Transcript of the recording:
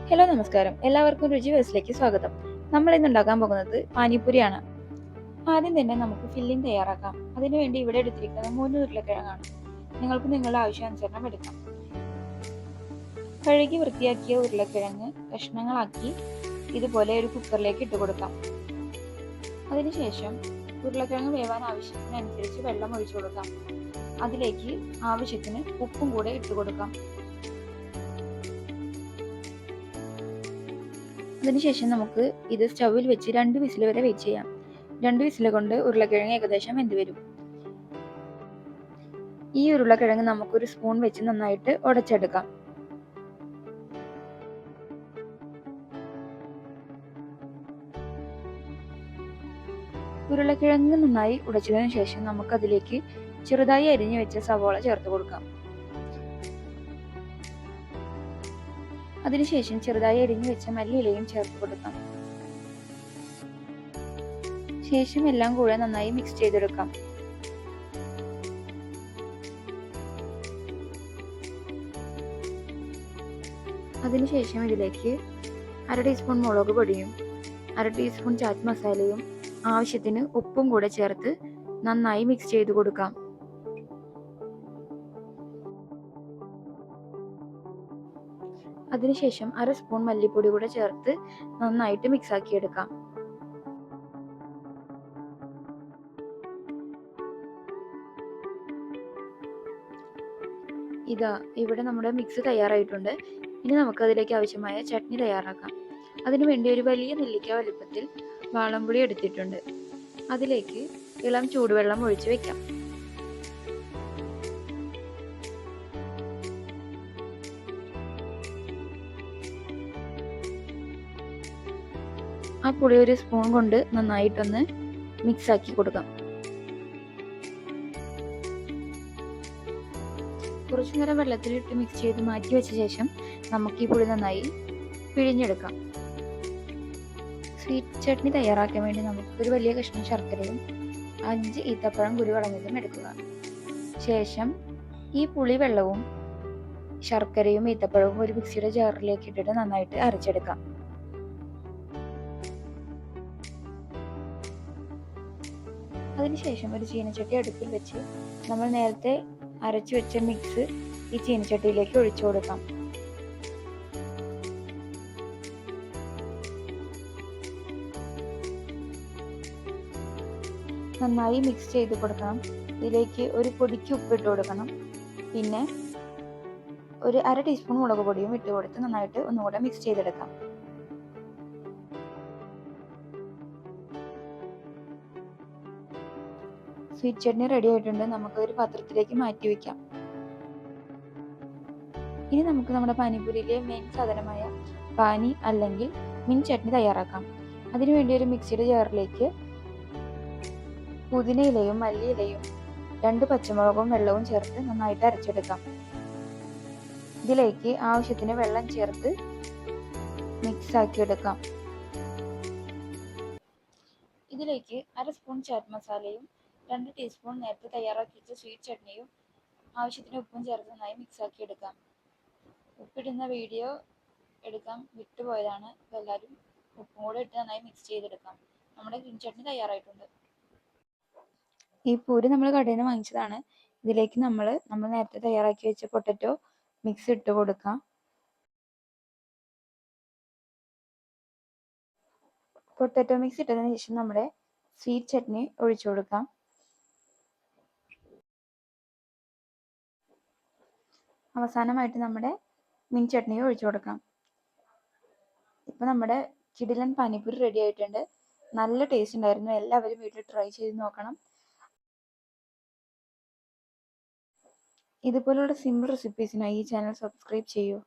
Hello നമസ്കാരം, എല്ലാവർക്കും രുചി വേഴ്സിലേക്ക് സ്വാഗതം. നമ്മൾ ഇന്ന് ഉണ്ടാക്കാൻ പോകുന്നത് പാനിപ്പൂരിയാണ്. ആദ്യം തന്നെ നമുക്ക് ഫില്ലിംഗ് തയ്യാറാക്കാം. അതിനുവേണ്ടി ഇവിടെ എടുത്തിരിക്കുന്നത് 3 ഉരുളക്കിഴങ്ങാണ്. നിങ്ങൾക്ക് നിങ്ങളുടെ ആവശ്യാനുസരണം എടുക്കാം. കഴുകി വൃത്തിയാക്കിയ ഉരുളക്കിഴങ്ങ് കഷ്ണങ്ങളാക്കി ഇതുപോലെ ഒരു കുക്കറിലേക്ക് ഇട്ട് കൊടുക്കാം. അതിനുശേഷം ഉരുളക്കിഴങ്ങ് വേവാൻ ആവശ്യത്തിനനുസരിച്ച് വെള്ളം ഒഴിച്ചു കൊടുക്കാം. അതിലേക്ക് ആവശ്യത്തിന് ഉപ്പും കൂടെ ഇട്ട് കൊടുക്കാം. അതിനുശേഷം നമുക്ക് ഇത് സ്റ്റൗവിൽ വെച്ച് 2 വിസിൽ വരെ വെയിറ്റ് ചെയ്യാം. 2 വിസിൽ കൊണ്ട് ഉരുളക്കിഴങ്ങ് ഏകദേശം വെന്ത് വരും. ഈ ഉരുളക്കിഴങ്ങ് നമുക്കൊരു സ്പൂൺ വെച്ച് നന്നായിട്ട് ഉടച്ചെടുക്കാം. ഉരുളക്കിഴങ്ങ് നന്നായി ഉടച്ചതിനു ശേഷം നമുക്ക് അതിലേക്ക് ചെറുതായി അരിഞ്ഞു വെച്ച സവോള ചേർത്ത് കൊടുക്കാം. അതിനുശേഷം ചെറുതായി അരിഞ്ഞു വെച്ച മല്ലിയിലയും ചേർത്ത് കൊടുക്കാം. ശേഷം എല്ലാം കൂടെ നന്നായി മിക്സ് ചെയ്തെടുക്കാം. അതിനുശേഷം ഇതിലേക്ക് 1/2 ടീസ്പൂൺ മുളക് പൊടിയും 1/2 ടീസ്പൂൺ ചാറ്റ് മസാലയും ആവശ്യത്തിന് ഉപ്പും കൂടെ ചേർത്ത് നന്നായി മിക്സ് ചെയ്ത് കൊടുക്കാം. അതിനുശേഷം 1/2 സ്പൂൺ മല്ലിപ്പൊടി കൂടെ ചേർത്ത് നന്നായിട്ട് മിക്സ് ആക്കി എടുക്കാം. ഇവിടെ നമ്മുടെ മിക്സ് തയ്യാറായിട്ടുണ്ട്. ഇനി നമുക്ക് അതിലേക്ക് ആവശ്യമായ ചട്നി തയ്യാറാക്കാം. അതിനുവേണ്ടി ഒരു വലിയ നെല്ലിക്ക വലുപ്പത്തിൽ വാളംപുളി എടുത്തിട്ടുണ്ട്. അതിലേക്ക് ഇളം ചൂടുവെള്ളം ഒഴിച്ച് വെക്കാം. ആ പുളി ഒരു സ്പൂൺ കൊണ്ട് നന്നായിട്ടൊന്ന് മിക്സ് ആക്കി കൊടുക്കാം. കുറച്ചു നേരം വെള്ളത്തിലിട്ട് മിക്സ് ചെയ്ത് മാറ്റി വെച്ച ശേഷം നമുക്ക് ഈ പുളി നന്നായി പിഴിഞ്ഞെടുക്കാം. സ്വീറ്റ് ചട്നി തയ്യാറാക്കാൻ വേണ്ടി നമുക്ക് ഒരു വലിയ കഷ്ണം ശർക്കരയും 5 ഈത്തപ്പഴം കുരു കളഞ്ഞതും എടുക്കുക. ശേഷം ഈ പുളി വെള്ളവും ശർക്കരയും ഈത്തപ്പഴവും ഒരു മിക്സിയുടെ ജാറിലേക്ക് ഇട്ടിട്ട് നന്നായിട്ട് അരച്ചെടുക്കാം. അതിനുശേഷം ഒരു ചീനച്ചട്ടി അടുപ്പിൽ വെച്ച് നമ്മൾ നേരത്തെ അരച്ചു വെച്ച മിക്സ് ഈ ചീനച്ചട്ടിയിലേക്ക് ഒഴിച്ചു കൊടുക്കാം. നന്നായി മിക്സ് ചെയ്ത് കൊടുക്കണം. ഇതിലേക്ക് ഒരു പൊടിക്ക് ഉപ്പിട്ട് കൊടുക്കണം. പിന്നെ ഒരു 1/2 ടീസ്പൂൺ മുളക് പൊടിയും ഇട്ട് കൊടുത്ത് നന്നായിട്ട് ഒന്നുകൂടെ മിക്സ് ചെയ്തെടുക്കാം. സ്വീറ്റ് ചട്നി റെഡി ആയിട്ടുണ്ട്. നമുക്ക് ഒരു പാത്രത്തിലേക്ക് മാറ്റി വെക്കാം. ഇനി നമുക്ക് നമ്മുടെ പാനിപൂരിയിലെ മെയിൻ സാധനമായ പാനി അല്ലെങ്കിൽ മിൻ ചട്നി തയ്യാറാക്കാം. അതിനുവേണ്ടി ഒരു മിക്സിയുടെ ജാറിലേക്ക് പുതിനയിലയും മല്ലിയിലയും 2 പച്ചമുളകും വെള്ളവും ചേർത്ത് നന്നായിട്ട് അരച്ചെടുക്കാം. ഇതിലേക്ക് ആവശ്യത്തിന് വെള്ളം ചേർത്ത് മിക്സ് ആക്കി എടുക്കാം. ഇതിലേക്ക് 1/2 സ്പൂൺ ചാറ്റ് മസാലയും 2 ടീസ്പൂൺ നേരത്തെ തയ്യാറാക്കി വെച്ച സ്വീറ്റ് ചട്നിയും ആവശ്യത്തിന് ഉപ്പും ചേർത്ത് നന്നായി മിക്സ് ആക്കി എടുക്കാം. ഉപ്പിടുന്ന വീഡിയോ എടുക്കാൻ വിട്ടുപോയതാണ്. അപ്പോൾ എല്ലാവരും ഉപ്പും കൂടെ ഇട്ട് നന്നായി മിക്സ് ചെയ്തെടുക്കാം. നമ്മുടെ ഗ്രീൻ ചട്നി തയ്യാറായിട്ടുണ്ട്. ഈ പൂരി നമ്മൾ കടയിൽ നിന്ന് വാങ്ങിച്ചതാണ്. ഇതിലേക്ക് നമ്മൾ നേരത്തെ തയ്യാറാക്കി വെച്ച പൊട്ടറ്റോ മിക്സ് ഇട്ട് കൊടുക്കാം. പൊട്ടറ്റോ മിക്സ് ഇട്ടതിന് ശേഷം നമ്മുടെ സ്വീറ്റ് ചട്നി ഒഴിച്ചു കൊടുക്കാം. അവസാനമായിട്ട് നമ്മുടെ മിൻ ചട്നി ഒഴിച്ചു കൊടുക്കാം. ഇപ്പം നമ്മുടെ കിടിലൻ പാനിപ്പൂരി റെഡി ആയിട്ടുണ്ട്. നല്ല ടേസ്റ്റ് ഉണ്ടായിരുന്നു. എല്ലാവരും വീട്ടിൽ ട്രൈ ചെയ്ത് നോക്കണം. ഇതുപോലുള്ള സിമ്പിൾ റെസിപ്പീസിനായി ഈ ചാനൽ സബ്സ്ക്രൈബ് ചെയ്യൂ.